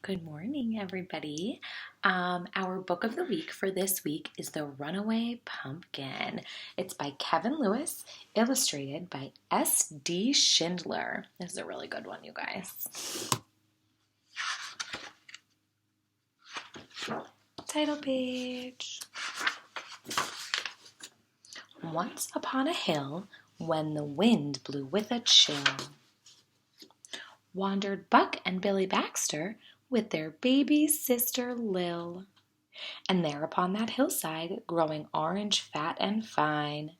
Good morning, everybody. Our book of the week for this week is The Runaway Pumpkin. It's by Kevin Lewis, illustrated by S.D. Schindler. This is a really good one, you guys. Title page. Once upon a hill, when the wind blew with a chill, wandered Buck and Billy Baxter with their baby sister Lil. And there upon that hillside, growing orange, fat, and fine,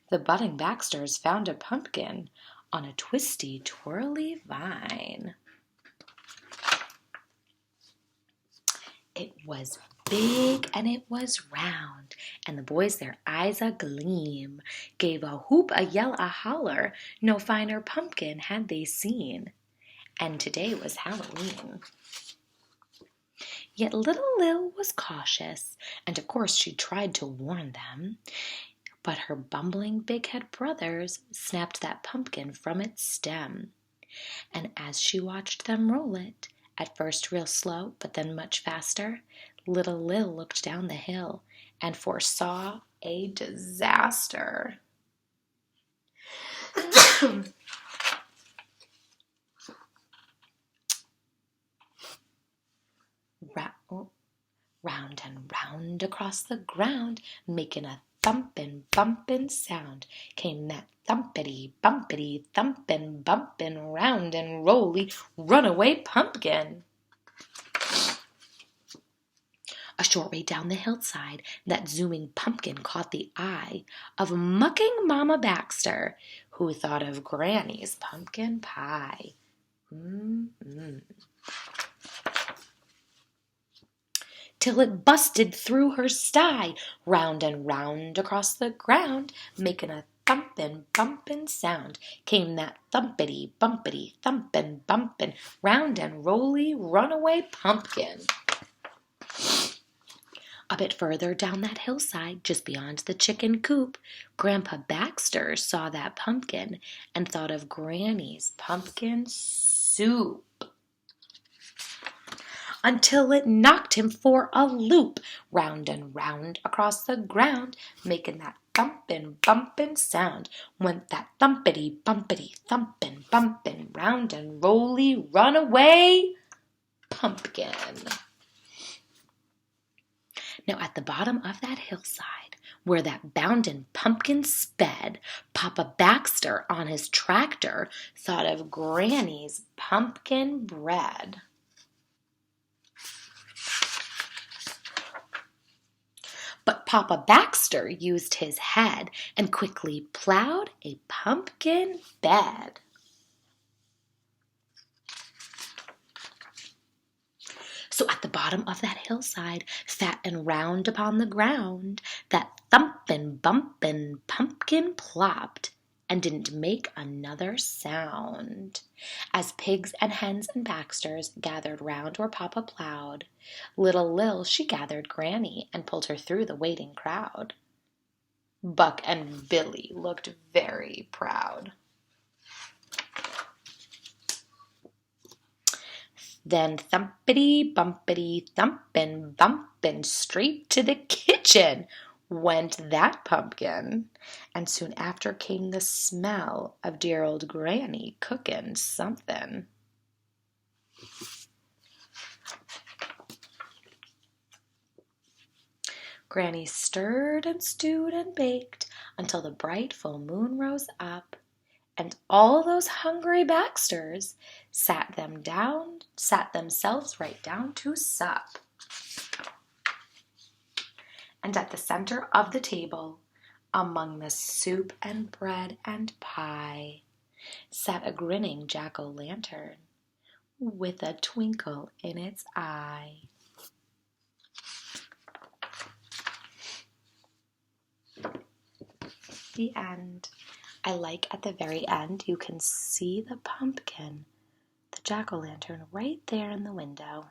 the budding Baxters found a pumpkin on a twisty, twirly vine. It was big and it was round, and the boys, their eyes a-gleam, gave a whoop, a yell, a holler, no finer pumpkin had they seen. And today was Halloween. Yet little Lil was cautious, and of course she tried to warn them. But her bumbling big-head brothers snapped that pumpkin from its stem. And as she watched them roll it, at first real slow, but then much faster, little Lil looked down the hill and foresaw a disaster. Round and round across the ground, making a thumpin', bumpin' sound, came that thumpity, bumpity, thumpin', bumpin', round and rolly, runaway pumpkin. A short way down the hillside, that zooming pumpkin caught the eye of mucking Mama Baxter, who thought of Granny's pumpkin pie. Till it busted through her sty, round and round across the ground, making a thumpin', bumpin' sound, came that thumpity, bumpity, thumpin', bumpin', round and rolly, runaway pumpkin. A bit further down that hillside, just beyond the chicken coop, Grandpa Baxter saw that pumpkin and thought of Granny's pumpkin soup. Until it knocked him for a loop, round and round across the ground, making that thumpin', bumpin' sound, went that thumpity, bumpity, thumpin', bumpin', round and rolly, runaway pumpkin. Now at the bottom of that hillside, where that boundin' pumpkin sped, Papa Baxter on his tractor thought of Granny's pumpkin bread. But Papa Baxter used his head and quickly plowed a pumpkin bed. So at the bottom of that hillside, fat and round upon the ground, that thumpin', bumpin' pumpkin plopped and didn't make another sound. As pigs and hens and Baxters gathered round where Papa plowed, little Lil, she gathered Granny and pulled her through the waiting crowd. Buck and Billy looked very proud. Then thumpity, bumpity, thumpin', bumpin', straight to the kitchen went that pumpkin, and soon after came the smell of dear old Granny cooking something. Granny stirred and stewed and baked until the bright full moon rose up, and all those hungry Baxters sat themselves right down to sup. And at the center of the table, among the soup and bread and pie, sat a grinning jack-o'-lantern with a twinkle in its eye. The end. I like at the very end you can see the pumpkin, the jack-o'-lantern right there in the window.